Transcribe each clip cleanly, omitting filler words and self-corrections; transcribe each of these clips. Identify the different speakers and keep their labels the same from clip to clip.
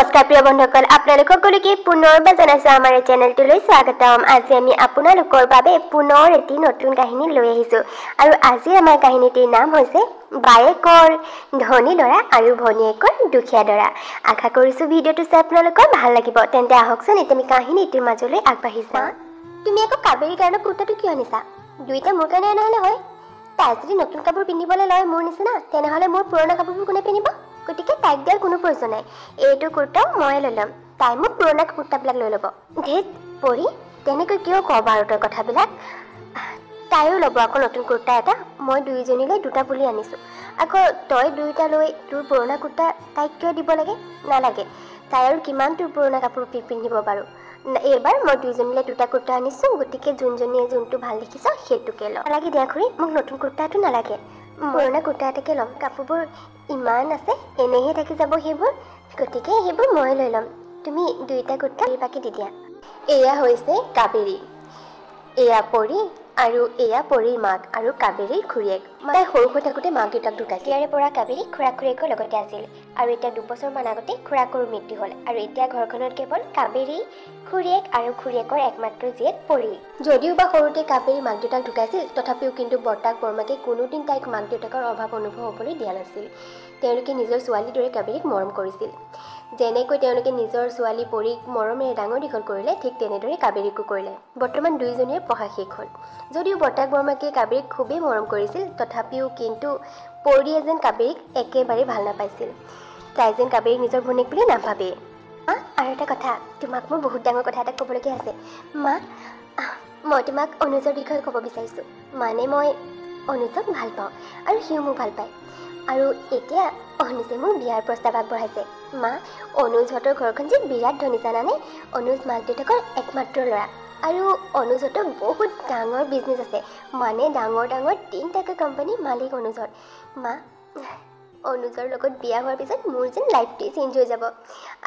Speaker 1: নমস্কাৰ প্ৰিয় বন্ধুসকল আপোনালোক সকলোকে পুনৰবাৰ জনাইছো আমাৰ চেনেলটোলৈ স্বাগতম আজি আমি আপোনালোকৰ বাবে পুনৰ এটি নতুন কাহিনী লৈ আহিছো আৰু আজি আমাৰ কাহিনীটিৰ নাম হৈছে বায়েকৰ ধনী ল'ৰা আৰু ভনীয়েকৰ দুখীয়া ল'ৰা আশা কৰিছো ভিডিঅটো চাই আপোনালোকৰ ভাল লাগিব তেন্তে আহকচোন এতিয়া আমি কাহিনীটিৰ মাজলৈ আগবাঢ়ি যাওঁ তুমি আকৌ কাবেৰীৰ কাৰণে কুৰ্তাটো কিয় আনিছা দুইটা মোৰ কাৰণে নহলে হয় তাই যদি নতুন কাপোৰ পিন্ধিবলৈ লয় মোৰ নিচিনা তেনেহলে মোৰ পুৰণা কাপোৰবোৰ কোনে পিন্ধিব গতিকে তাইক দিয়াৰ কোনো প্ৰয়োজন নাই এইটো কুৰ্তাও মই লৈ ল'ম তাই মোক পুৰণা কুৰ্তাবিলাক লৈ ল'ব ধেত পৰি তেনেকৈ কিয় কওঁ বাৰু তই কথাবিলাক তাইও ল'ব আকৌ নতুন কুৰ্তা এটা মই দুইজনীলৈ দুটা পুলি আনিছোঁ আকৌ তই দুইটা লৈ তোৰ পুৰণা কুৰ্তা তাইক কিয় দিব লাগে নালাগে তাই আৰু কিমান তোৰ পুৰণা কাপোৰ পিন্ধিব বাৰু এইবাৰ মই দুইজনীলৈ দুটা কুৰ্তা আনিছোঁ গতিকে যোনজনীয়ে যোনটো ভাল দেখিছ সেইটোকে ল নালাগে দিয়া খুৰী মোক নতুন কুৰ্তাটো নালাগে পুৰণা কুৰ্তা এটাকে ল'ম কাপোৰবোৰ ইমান আছে এনেহে থাকি যাব সেইবোৰ গতিকে সেইবোৰ মই লৈ ল'ম তুমি দুইটা কুৰ্তা বাকি দি দিয়া এয়া হৈছে কাবেৰী এয়া পৰি আৰু এয়া পৰীৰ মাক আৰু কাবেৰীৰ খুৰীয়েক তাই সৰু হৈ থাকোঁতে মাক দেউতাক ঢুকাইছিল ইয়াৰে পৰা কাবেৰী খুৰা খুৰীয়েকৰ লগতে আছিল আৰু এতিয়া 2 বছৰমান আগতে খুৰাকৰ মৃত্যু হ'ল আৰু এতিয়া ঘৰখনত কেৱল কাবেৰী খুৰীয়েক আৰু খুৰীয়েকৰ একমাত্ৰ জীয়েক পৰী যদিও বা সৰুতে কাবেৰী মাক দেউতাক ঢুকাইছিল তথাপিও কিন্তু বৰ্তাক বৰমাকে কোনোদিন তাইক মাক দেউতাকৰ অভাৱ অনুভৱ হ'বলৈ দিয়া নাছিল তেওঁলোকে নিজৰ ছোৱালীৰ দৰে কাবেৰীক মৰম কৰিছিল যেনেকৈ তেওঁলোকে নিজৰ ছোৱালী পৰীক মৰমেৰে ডাঙৰ দীঘল কৰিলে ঠিক তেনেদৰে কাবেৰীকো কৰিলে বৰ্তমান দুইজনীয়ে পঢ়া শেষ হ'ল যদিও বৰ্তাক বৰমাকে কাবেৰীক খুবেই মৰম কৰিছিল তথাপিও কিন্তু পৰীয়ে যেন কাবেৰীক একেবাৰে ভাল নাপাইছিল তাই যেন কাবেৰীক নিজৰ ভনীয়েক বুলি নাভাবে আৰু এটা কথা তোমাক মোৰ বহুত ডাঙৰ কথা এটা ক'বলগীয়া আছে মা মই তোমাক অনুজৰ বিষয়ে ক'ব বিচাৰিছোঁ মানে মই অনুজক ভাল পাওঁ আৰু সিও মোক ভাল পায় আৰু এতিয়া অনুজে মোক বিয়াৰ প্ৰস্তাৱ আগবঢ়াইছে মা অনুজহঁতৰ ঘৰখন যে বিৰাট ধনী জানানে অনুজ মাক দেউতাকৰ একমাত্ৰ ল'ৰা আৰু অনুজহঁতৰ বহুত ডাঙৰ বিজনেছ আছে মানে ডাঙৰ 3টাকৈ কোম্পানী মালিক অনুজৰ মা অনুজৰ লগত বিয়া হোৱাৰ পিছত মোৰ যেন লাইফটোৱে চেঞ্জ হৈ যাব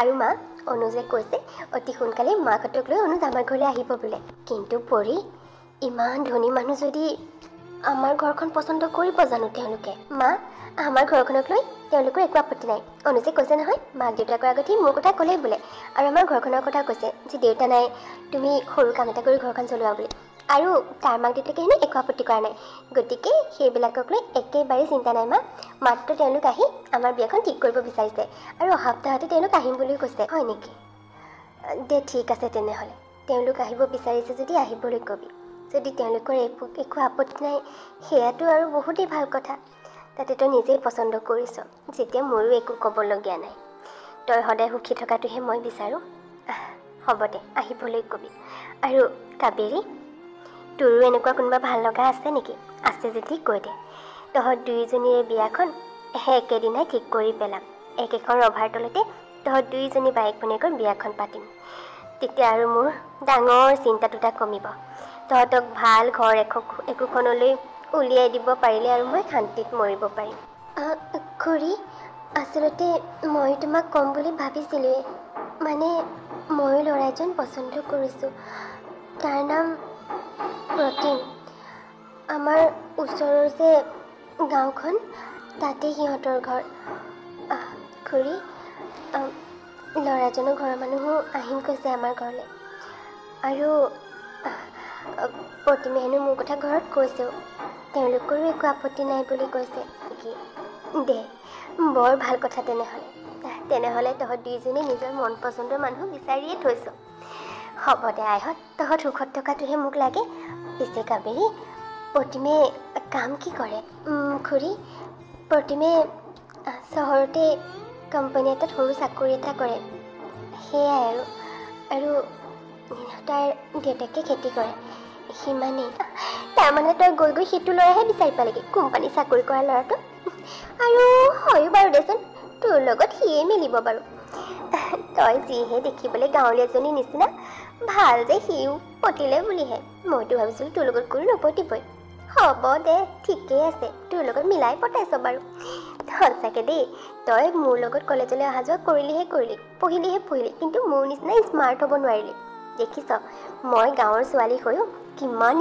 Speaker 1: আৰু মা অনুজে কৈছে অতি সোনকালে মাকহঁতক লৈ অনুজ আমাৰ ঘৰলৈ আহিব বোলে কিন্তু পৰি ইমান ধনী মানুহ যদি আমাৰ ঘৰখন পচন্দ কৰিব জানো তেওঁলোকে মা আমাৰ ঘৰখনক লৈ তেওঁলোকৰ একো আপত্তি নাই অনুজে কৈছে নহয় মাক দেউতাকৰ আগতে মোৰ কথা ক'লেই বোলে আৰু আমাৰ ঘৰখনৰ কথা কৈছে যে দেউতা নাই তুমি সৰু কাম এটা কৰি ঘৰখন চলোৱা বুলি আৰু তাৰ মাক দেউতাকে হেনো একো আপত্তি কৰা নাই গতিকে সেইবিলাকক লৈ একেবাৰে চিন্তা নাই মা মাত্ৰ তেওঁলোক আহি আমাৰ বিয়াখন ঠিক কৰিব বিচাৰিছে আৰু অহা সপ্তাহতে তেওঁলোক আহিম বুলিও কৈছে হয় নেকি দে ঠিক আছে তেনেহ'লে তেওঁলোক আহিব বিচাৰিছে যদি আহিবলৈ ক'বি যদি তেওঁলোকৰ একো আপত্তি নাই সেয়াটো আৰু বহুতেই ভাল কথা তাতে তই নিজেই পচন্দ কৰিছ যেতিয়া মোৰো একো ক'বলগীয়া নাই তই সদায় সুখী থকাটোহে মই বিচাৰোঁ হ'ব দে আহিবলৈ ক'বি আৰু কাবেৰী তোৰো এনেকুৱা কোনোবা ভাল লগা আছে নেকি আছে যদি কৈ দে তহঁত দুয়োজনীৰে বিয়াখন একেদিনাই ঠিক কৰি পেলাম একেখন ৰভাৰ তলতে তহঁত দুয়োজনী বায়েক ভনীয়েকৰ বিয়াখন পাতিম তেতিয়া আৰু মোৰ ডাঙৰ চিন্তা দুটা কমিব তহঁতক ভাল ঘৰ একোখনলৈ উলিয়াই দিব পাৰিলে আৰু মই শান্তিত মৰিব পাৰিম খুৰী আচলতে মই তোমাক ক'ম বুলি ভাবিছিলোঁৱে মানে ময়ো ল'ৰা এজন পচন্দ কৰিছোঁ তাৰ নাম প্ৰতিম আমাৰ ওচৰৰ যে গাঁওখন তাতে সিহঁতৰ ঘৰ খুৰী ল'ৰাজনৰ ঘৰৰ মানুহো আহিম কৈছে আমাৰ ঘৰলৈ আৰু প্ৰতিমে হেনো মোৰ কথা ঘৰত কৈছেও তেওঁলোকৰো একো আপত্তি নাই বুলি কৈছে কি দে বৰ ভাল কথা তেনেহ'লে তহঁত দুইজনী নিজৰ মন পচন্দৰ মানুহ বিচাৰিয়ে থৈছ হ'ব দে আইহঁত তহঁত সুখত থকাটোহে মোক লাগে পিছে কাবেৰী প্ৰতিমে কাম কি কৰে খুৰী প্ৰতিমে চহৰতে কোম্পানী এটাত সৰু চাকৰি এটা কৰে সেয়াই আৰু তাৰ দেউতাকে খেতি কৰে সিমানেই তাৰমানে তই গৈ সেইটো ল'ৰাহে বিচাৰি পালেগৈ কোম্পানী চাকৰি কৰা ল'ৰাটো আৰু হয়ো বাৰু দেচোন তোৰ লগত সিয়ে মিলিব বাৰু তই যিহে দেখিবলৈ গাঁৱলীয়াজনীৰ নিচিনা ভাল যে সিও পতিলে বুলিহে মইতো ভাবিছিলোঁ তোৰ লগত কোনো নপতিবই হ'ব দে ঠিকেই আছে তোৰ লগত মিলাই পতাইছ বাৰু সঁচাকৈ দেই তই মোৰ লগত কলেজলৈ অহা যোৱা কৰিলিহে পঢ়িলি কিন্তু মোৰ নিচিনা স্মাৰ্ট হ'ব নোৱাৰিলি দেখিছ মই গাঁৱৰ ছোৱালী হৈও কিমান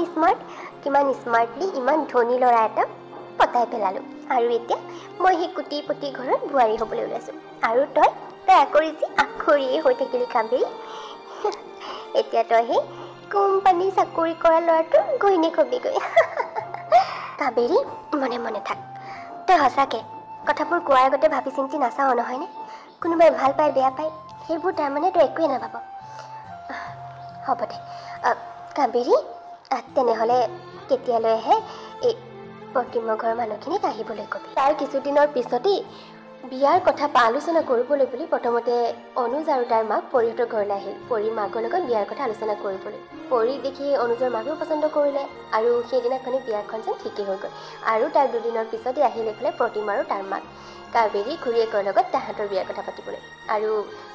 Speaker 1: স্মাৰ্টলি ইমান ধনী ল'ৰা এটা পতাই পেলালোঁ আৰু এতিয়া মই সেই কোটিপতি ঘৰত বোৱাৰী হ'বলৈ ওলাইছোঁ আৰু তই তই আকৰিছি আখৰিয়ে হৈ থাকিলি কাবেৰী এতিয়া তই সেই কোম্পানী চাকৰি কৰা ল'ৰাটো ঘৈণীয়েক হবিগৈ কাবেৰী মনে মনে থাক তই সঁচাকে কথাবোৰ কোৱাৰ আগতে ভাবি চিন্তি নাচাওঁ নহয়নে কোনোবাই ভাল পায় বেয়া পায় সেইবোৰ তাৰমানে তই একোৱে নাভাব হ'ব দে কাবেৰী তেনেহ'লে কেতিয়ালৈহে এই প্ৰতিমৰ ঘৰৰ মানুহখিনিক আহিবলৈ কবি তাৰ কিছুদিনৰ পিছতেই বিয়াৰ কথা আলোচনা কৰিবলৈ বুলি প্ৰথমতে অনুজ আৰু তাৰ মাক পৰিহঁতৰ ঘৰলৈ আহিল পৰি মাকৰ লগত বিয়াৰ কথা আলোচনা কৰিবলৈ পৰি দেখি অনুজৰ মাকেও পচন্দ কৰিলে আৰু সেইদিনাখনি বিয়াখন যেন ঠিকেই হৈ গ'ল আৰু তাৰ দুদিনৰ পিছতে আহিল এইফালে প্ৰতিমা আৰু তাৰ মাক কাবেৰী খুৰীয়েকৰ লগত তাহাঁতৰ বিয়াৰ কথা পাতিবলৈ আৰু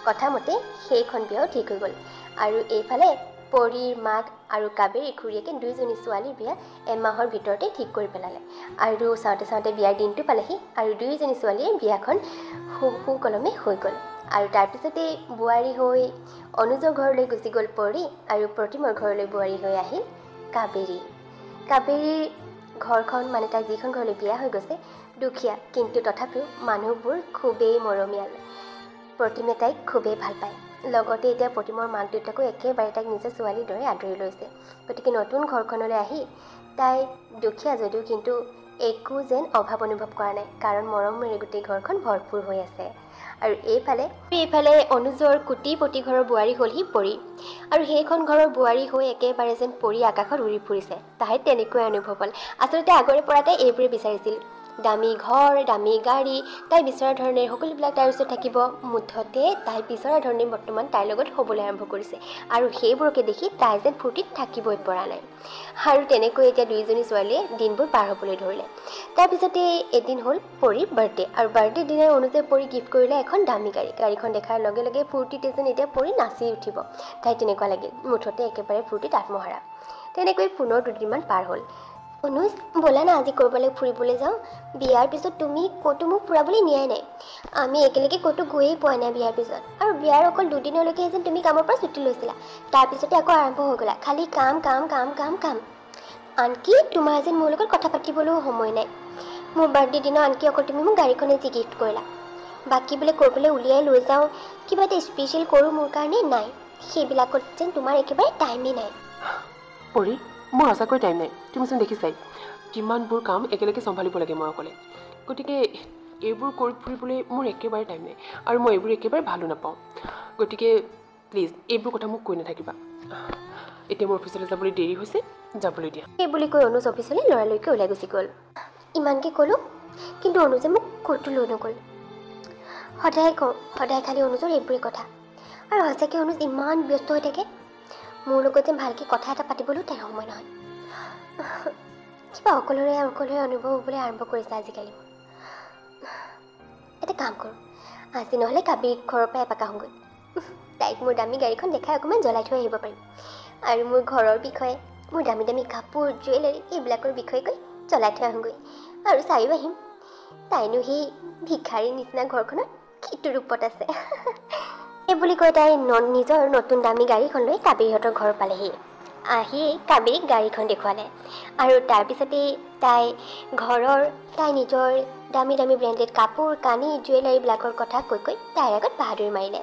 Speaker 1: কথামতে সেইখন বিয়াও ঠিক হৈ গ'ল আৰু এইফালে পৰীৰ মাক আৰু কাবেৰী খুৰীয়েকে দুইজনী ছোৱালীৰ বিয়া এমাহৰ ভিতৰতে ঠিক কৰি পেলালে আৰু চাওঁতে চাওঁতে বিয়াৰ দিনটো পালেহি আৰু দুইজনী ছোৱালীৰ বিয়াখন সুকলমে হৈ গ'ল আৰু তাৰপিছতে বোৱাৰী হৈ অনুজৰ ঘৰলৈ গুচি গ'ল পৰী আৰু প্ৰতিমৰ ঘৰলৈ বোৱাৰী হৈ আহিল কাবেৰীৰ ঘৰখন মানে তাই যিখন ঘৰলৈ বিয়া হৈ গৈছে দুখীয়া কিন্তু তথাপিও মানুহবোৰ খুবেই মৰমীয়াল প্ৰতিমে তাইক খুবেই ভাল পায় লগতে এতিয়া প্ৰতিমৰ মাক দেউতাকো একেবাৰে তাইক নিজৰ ছোৱালীৰ দৰে আদৰি লৈছে গতিকে নতুন ঘৰখনলৈ আহি তাই দুখীয়া যদিও কিন্তু একো যেন অভাৱ অনুভৱ কৰা নাই কাৰণ মৰমেৰে গোটেই ঘৰখন ভৰপূৰ হৈ আছে আৰু এইফালে অনুজৰ কোটিপতি ঘৰৰ বোৱাৰী হ'লহি পৰী আৰু সেইখন ঘৰৰ বোৱাৰী হৈ একেবাৰে যেন পৰী আকাশত উৰি ফুৰিছে তাই তেনেকৈ অনুভৱ হ'ল আচলতে আগৰে পৰা তাই এইবোৰে বিচাৰিছিল দামী ঘৰ দামী গাড়ী তাই বিচৰা ধৰণে সকলোবিলাক তাইৰ ওচৰত থাকিব মুঠতে তাই বিচৰা ধৰণে বৰ্তমান তাইৰ লগত হ'বলৈ আৰম্ভ কৰিছে আৰু সেইবোৰকে দেখি তাই যেন ফূৰ্তিত থাকিবই পৰা নাই আৰু তেনেকৈ এতিয়া দুইজনী ছোৱালীয়ে দিনবোৰ পাৰ হ'বলৈ ধৰিলে তাৰপিছতে এদিন হ'ল পৰীৰ বাৰ্থডে আৰু বাৰ্থডে দিনাই অনুযায়ী পৰী গিফ্ট কৰিলে এখন দামী গাড়ীখন দেখাৰ লগে লগে ফূৰ্তিতে যেন এতিয়া পৰী নাচি উঠিব তাই তেনেকুৱা লাগিল মুঠতে একেবাৰে ফূৰ্তিত আত্মহাৰা তেনেকৈ পুনৰ দুদিনমান পাৰ হ'ল অনুজ ব'লা না আজি ক'ৰবালৈ ফুৰিবলৈ যাওঁ বিয়াৰ পিছত তুমি ক'তো মোক ফুৰাবলৈ নিয়াই নাই আমি একেলগে ক'তো গৈয়ে পোৱা নাই বিয়াৰ পিছত আৰু বিয়াৰ অকল দুদিনলৈকে যেন তুমি কামৰ পৰা ছুটি লৈছিলা তাৰপিছতে আকৌ আৰম্ভ হৈ গ'লা খালি কাম আনকি তোমাৰ যেন মোৰ লগত কথা পাতিবলৈও সময় নাই মোৰ বাৰ্থডে দিনা আনকি অকল তুমি মোক গাড়ীখনে যি গিফ্ট কৰিলা বাকী বোলে ক'ৰবালৈ উলিয়াই লৈ যাওঁ কিবা এটা স্পেচিয়েল কৰোঁ মোৰ কাৰণে নাই সেইবিলাকত যেন তোমাৰ একেবাৰে টাইমেই নাই
Speaker 2: পৰী মোৰ সঁচাকৈ টাইম নাই তুমিচোন দেখিছাই কিমানবোৰ কাম একেলগে চম্ভালিব লাগে মই অকলে গতিকে এইবোৰ কৰি ফুৰিবলৈ মোৰ একেবাৰে টাইম নাই আৰু মই এইবোৰ একেবাৰে ভালো নাপাওঁ গতিকে প্লিজ এইবোৰ কথা মোক কৈ নাথাকিবা এতিয়া মোৰ অফিচলৈ যাবলৈ দেৰি হৈছে যাবলৈ দিয়া
Speaker 1: সেই বুলি কৈ অনুজ অফিচলৈ ল'ৰালৈকে ওলাই গুচি গ'ল ইমানকৈ ক'লোঁ কিন্তু অনুজে মোক ক'তো লৈ নগ'ল সদায় খালি অনুজৰ এইবোৰে কথা আৰু সঁচাকৈ অনুজ ইমান ব্যস্ত হৈ থাকে মোৰ লগত যেন ভালকৈ কথা এটা পাতিবলৈও তাইৰ সময় নহয় কিবা অকলৰে অনুভৱ হ'বলৈ আৰম্ভ কৰিছে আজিকালি এটা কাম কৰোঁ আজি নহ'লে কাবেৰীক ঘৰৰ পৰা এপাক আহোঁগৈ তাইক মোৰ দামী গাড়ীখন দেখাই অকণমান জ্বলাই থৈ আহিব পাৰিম আৰু মোৰ ঘৰৰ বিষয়ে মোৰ দামী দামী কাপোৰ জুৱেলাৰী এইবিলাকৰ বিষয়ে কৈ জ্বলাই থৈ আহোঁগৈ আৰু চাইও আহিম তাইনো সেই ভিক্ষাৰীৰ নিচিনা ঘৰখনত কিটো ৰূপত আছে এইবুলি কৈ তাই নিজৰ নতুন দামী গাড়ীখন লৈ কাবেৰীহঁতৰ ঘৰ পালেহি আহি কাবেৰীক গাড়ীখন দেখুৱালে আৰু তাৰপিছতেই তাই নিজৰ দামী ব্ৰেণ্ডেড কাপোৰ কানি জুৱেলাৰীবিলাকৰ কথা কৈ তাইৰ আগত বাহাদুৰি মাৰিলে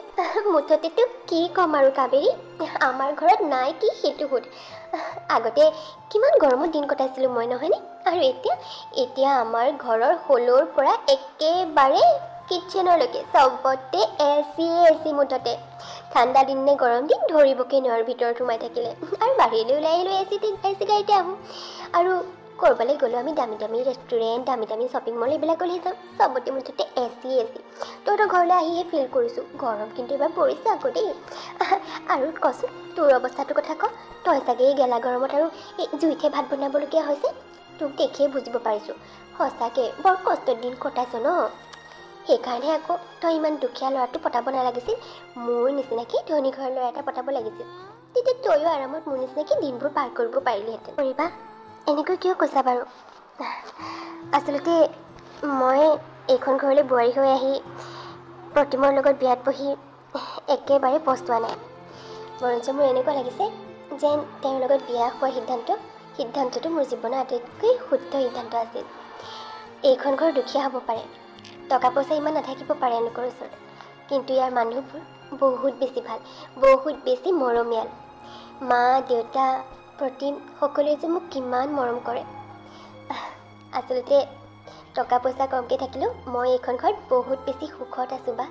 Speaker 1: মুঠতেতো কি ক'ম আৰু কাবেৰী আমাৰ ঘৰত নাই কি সেইটো সোধ আগতে কিমান গৰমত দিন কটাইছিলোঁ মই নহয়নে আৰু এতিয়া আমাৰ ঘৰৰ হলৰ পৰা একেবাৰে কিটচেনলৈকে চবতে এচি মুঠতে ঠাণ্ডা দিন নে গৰম দিন ধৰিবকৈ নোৱাৰোঁ ভিতৰত সোমাই থাকিলে আৰু বাহিৰলৈ ওলাই আহিলোঁ এচি গাড়ীতে আহোঁ আৰু ক'ৰবালৈ গ'লেও আমি দামী ৰেষ্টুৰেণ্ট দামী শ্বপিং মল এইবিলাকলৈ যাওঁ চবতে মুঠতে এচি তহঁতৰ ঘৰলৈ আহিহে ফিল কৰিছোঁ গৰম কিন্তু এবাৰ পৰিছে আকৌ দেই আৰু কচোন তোৰ অৱস্থাটোৰ কথা ক তই চাগে এই গেলা গৰমত আৰু এই জুইতহে ভাত বনাবলগীয়া হৈছে তোক দেখিয়ে বুজিব পাৰিছোঁ সঁচাকৈ বৰ কষ্টৰ দিন কটাইছ ন সেইকাৰণে আকৌ তই ইমান দুখীয়া ল'ৰাটো পতাব নালাগিছিল মোৰ নিচিনাকৈ ধনী ঘৰৰ ল'ৰা এটা পতাব লাগিছিল তেতিয়া তয়ো আৰামত মোৰ নিচিনাকৈ দিনবোৰ পাৰ কৰিব পাৰিলিহেঁতেন কৰিবা এনেকৈ কিয় কৈছা বাৰু আচলতে মই এইখন ঘৰলৈ বোৱাৰী হৈ আহি প্ৰতিমৰ লগত বিয়াত বহি একেবাৰে পস্তোৱা নাই বৰঞ্চ মোৰ এনেকুৱা লাগিছে যেন তেওঁৰ লগত বিয়া হোৱাৰ সিদ্ধান্তটো মোৰ জীৱনৰ আটাইতকৈ শুদ্ধ সিদ্ধান্ত আছিল এইখন ঘৰ দুখীয়া হ'ব পাৰে টকা পইচা ইমান নাথাকিব পাৰে এওঁলোকৰ ওচৰত কিন্তু ইয়াৰ মানুহবোৰ বহুত বেছি ভাল, বহুত বেছি মৰমীয়াল। মা দেউতা প্ৰতি সকলোৱে যে মোক কিমান মৰম কৰে। আচলতে টকা পইচা কমকৈ থাকিলেও মই এইখন ঘৰত বহুত বেছি সুখত আছোঁ বা।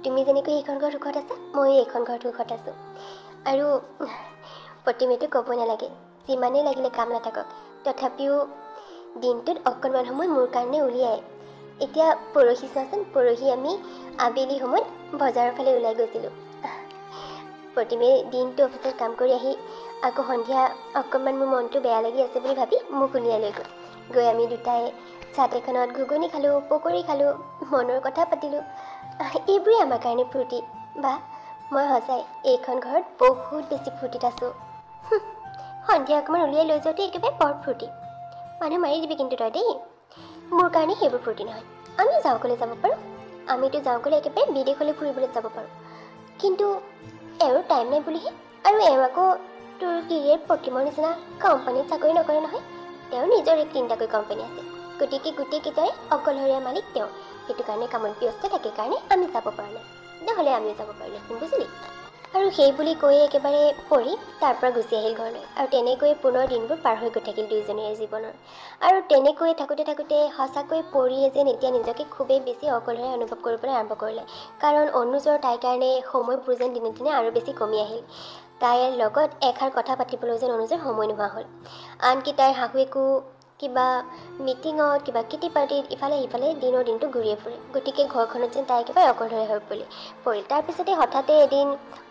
Speaker 1: তুমি যেনেকৈ এইখন ঘৰত সুখত আছা, ময়ো এইখন ঘৰত সুখত আছোঁ। আৰু প্ৰতিমেতো ক'ব নালাগে, যিমানেই লাগিলে কাম নাথাকক তথাপিও দিনটোত অকণমান সময় মোৰ কাৰণে উলিয়াই। এতিয়া পৰহি চোৱাচোন, পৰহি আমি আবেলি সময়ত বজাৰৰ ফালে ওলাই গৈছিলোঁ। প্ৰতিমে দিনটো অফিচত কাম কৰি আহি আকৌ সন্ধিয়া অকণমান মোৰ মনটো বেয়া লাগি আছে বুলি ভাবি মোক উলিয়াই লৈ গৈ আমি দুটাই চাট এখনত ঘুগুনি খালোঁ, পকৰি খালোঁ, মনৰ কথা পাতিলোঁ। এইবোৰেই আমাৰ কাৰণে ফূৰ্তি বা। মই সঁচাই এইখন ঘৰত বহুত বেছি ফূৰ্তিত আছোঁ। সন্ধিয়া অকণমান উলিয়াই লৈ যাওঁতে একেবাৰে বৰ ফূৰ্তি। মানুহ মাৰি দিবি কিন্তু তই দেই। মোৰ কাৰণে সেইবোৰ ফূৰ্তি নহয়। আমি যাওঁ ক'লে যাব পাৰোঁ, আমিতো যাওঁ ক'লে একেবাৰে বিদেশলৈ ফুৰিবলৈ যাব পাৰোঁ। কিন্তু এওঁৰ টাইম নাই বুলিহে। আৰু এওঁ আকৌ তোৰ গিৰিয়েক প্ৰতিমৰ নিচিনা কোম্পানীত চাকৰি নকৰে নহয়। তেওঁৰ নিজৰে 3টাকৈ কোম্পানী আছে। গতিকে গোটেইকেইটাৰে অকলশৰীয়া মালিক তেওঁ। সেইটো কাৰণে কামত ব্যস্ত থাকে কাৰণে আমি যাব পৰা নাই। নহ'লে আমিও যাব পাৰিলোহেঁতেন, বুজিলি? আৰু সেই বুলি কৈয়ে একেবাৰে পৰি তাৰ পৰা গুচি আহিল ঘৰলৈ। আৰু তেনেকৈয়ে পুনৰ দিনবোৰ পাৰ হৈ গৈ থাকিল দুয়োজনীৰে জীৱনৰ। আৰু তেনেকৈয়ে থাকোঁতে থাকোঁতে সঁচাকৈ পৰিয়ে যেন এতিয়া নিজকে খুবেই বেছি অকলশৰে অনুভৱ কৰিবলৈ আৰম্ভ কৰিলে। কাৰণ অনুজৰ তাইৰ কাৰণে সময়বোৰ যেন দিনে দিনে আৰু বেছি কমি আহিল। তাইৰ লগত এষাৰ কথা পাতিবলৈ যেন অনুজৰ সময় নোহোৱা হ'ল। আনকি তাইৰ শাহুৱেকো কিবা মিটিঙত, কিবা কিটি পাৰ্টিত ইফালে সিফালে দিনৰ দিনটো ঘূৰিয়ে ফুৰে। গতিকে ঘৰখনত যেন তাই একেবাৰে অকলশৰে হৈ পৰিল। তাৰপিছতে হঠাতে এদিন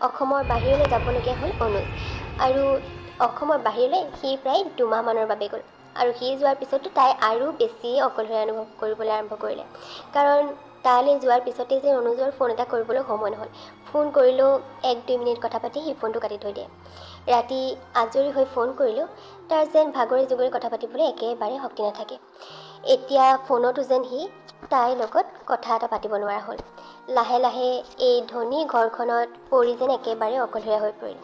Speaker 1: অসমৰ বাহিৰলৈ যাবলগীয়া হ'ল অনুজ। আৰু অসমৰ বাহিৰলৈ সি প্ৰায় 2 মাহমানৰ বাবে গ'ল। আৰু সি যোৱাৰ পিছতো তাই আৰু বেছি অকলশৰে অনুভৱ কৰিবলৈ আৰম্ভ কৰিলে। কাৰণ তালৈ যোৱাৰ পিছতে যে অনুজৰ ফোন এটা কৰিবলৈ সময় নহ'ল। ফোন কৰিলেও 1-2 মিনিট কথা পাতি সি ফোনটো কাটি থৈ দিয়ে। ৰাতি আজৰি হৈ ফোন কৰিলেও তাৰ যেন ভাগৰে জুগৰে কথা পাতিবলৈ একেবাৰে শক্তি নাথাকে। এতিয়া ফোনতো যেন সি তাইৰ লগত কথা এটা পাতিব নোৱাৰা হ'ল। লাহে লাহে এই ধনী ঘৰখনত পৰি যেন একেবাৰে অকলশৰীয়া হৈ পৰিল।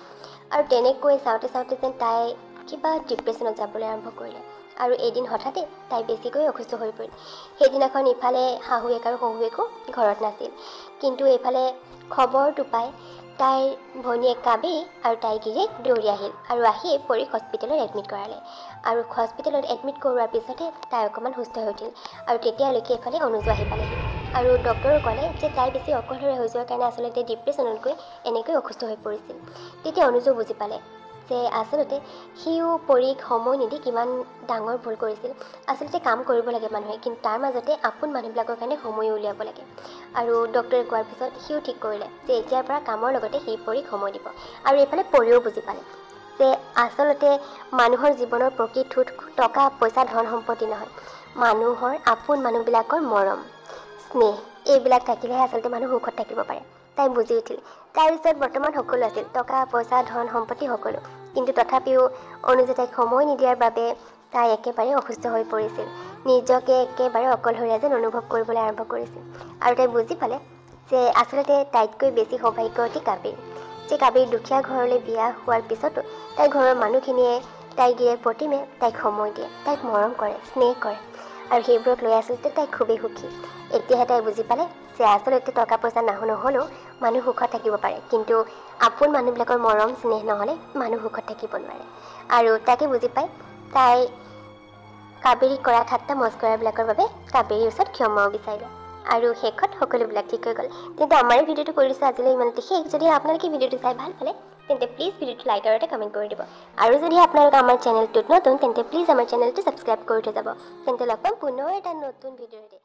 Speaker 1: আৰু তেনেকৈ চাওঁতে চাওঁতে যেন তাই কিবা ডিপ্ৰেশ্যনত যাবলৈ আৰম্ভ কৰিলে। আৰু এদিন হঠাতে তাই বেছিকৈ অসুস্থ হৈ পৰিল। সেইদিনাখন ইফালে শাহুৱেক আৰু শহুৱেকো ঘৰত নাছিল। কিন্তু এইফালে খবৰটো পাই তাইৰ ভনীয়েক কাবেৰী আৰু তাইৰ গিৰিয়েক দৌৰি আহিল। আৰু আহিয়ে পৰীক হস্পিটেলত এডমিট কৰালে। আৰু হস্পিটেলত এডমিট কৰোৱাৰ পিছতে তাই অকণমান সুস্থ হৈ উঠিল। আৰু তেতিয়ালৈকে এইফালে অনুজো আহি পালেহি। আৰু ডক্টৰেও ক'লে যে তাই বেছি অকলশৰে হৈ যোৱাৰ কাৰণে আচলতে ডিপ্ৰেশ্যনত গৈ এনেকৈ অসুস্থ হৈ পৰিছিল। তেতিয়া অনুজেও বুজি পালে যে আচলতে সিও পৰীক সময় নিদি কিমান ডাঙৰ ভুল কৰিছিল। আচলতে কাম কৰিব লাগে মানুহে, কিন্তু তাৰ মাজতে আপোন মানুহবিলাকৰ কাৰণে সময় উলিয়াব লাগে। আৰু ডক্টৰে কোৱাৰ পিছত সিও ঠিক কৰিলে যে এতিয়াৰ পৰা কামৰ লগতে সি পৰীক সময় দিব। আৰু এইফালে পৰীও বুজি পালে যে আচলতে মানুহৰ জীৱনৰ প্ৰকৃত সুখ টকা পইচা ধন সম্পত্তি নহয়, মানুহৰ আপোন মানুহবিলাকৰ মৰম স্নেহ এইবিলাক থাকিলেহে আচলতে মানুহ সুখত থাকিব পাৰে। তাই বুজি উঠিল। তাৰপিছত বৰ্তমান সকলো আছিল, টকা পইচা ধন সম্পত্তি সকলো। কিন্তু তথাপিও অনুজে তাইক সময় নিদিয়াৰ বাবে তাই একেবাৰে অসুস্থ হৈ পৰিছিল। নিজকে একেবাৰে অকলশৰীয়া যেন অনুভৱ কৰিবলৈ আৰম্ভ কৰিছিল। আৰু তাই বুজি পালে যে আচলতে তাইতকৈ বেছি সৌভাগ্যৱতী কাবেৰী। যে কাবেৰী দুখীয়া ঘৰলৈ বিয়া হোৱাৰ পিছতো তাইৰ ঘৰৰ মানুহখিনিয়ে তাইৰ গিৰিয়েক প্ৰতিমে তাইক সময় দিয়ে, তাইক মৰম কৰে, স্নেহ কৰে। আৰু সেইবোৰক লৈ আচলতে তাই খুবেই সুখী। এতিয়াহে তাই বুজি পালে যে আচলতে টকা পইচা নহ'লেও মানুহ সুখত থাকিব পাৰে, কিন্তু আপোন মানুহবিলাকৰ মৰম স্নেহ নহ'লে মানুহ সুখত থাকিব নোৱাৰে। আৰু তাকে বুজি পাই তাই কাবেৰীক কৰা ঠাট্টা মস্কৰাবিলাকৰ বাবে কাবেৰীৰ ওচৰত ক্ষমাও বিচাৰিলে। আৰু শেষত সকলোবিলাক ঠিক হৈ গ'ল। তেন্তে আমাৰ এই ভিডিঅ'টো কৰি দিছোঁ আজিলৈ ইমানতে শেষ। যদি আপোনালোকে ভিডিঅ'টো চাই ভাল পালে তেন্তে প্লিজ ভিডিঅ'টো লাইক আৰু এটা কমেণ্ট কৰি দিব। আৰু যদি আপোনালোকে আমাৰ চেনেলটোত নতুন তেন্তে প্লিজ আমাৰ চেনেলটো ছাবস্ক্ৰাইব কৰি থৈ যাব। তেন্তে লগ পাম পুনৰ এটা নতুন ভিডিঅ'তে।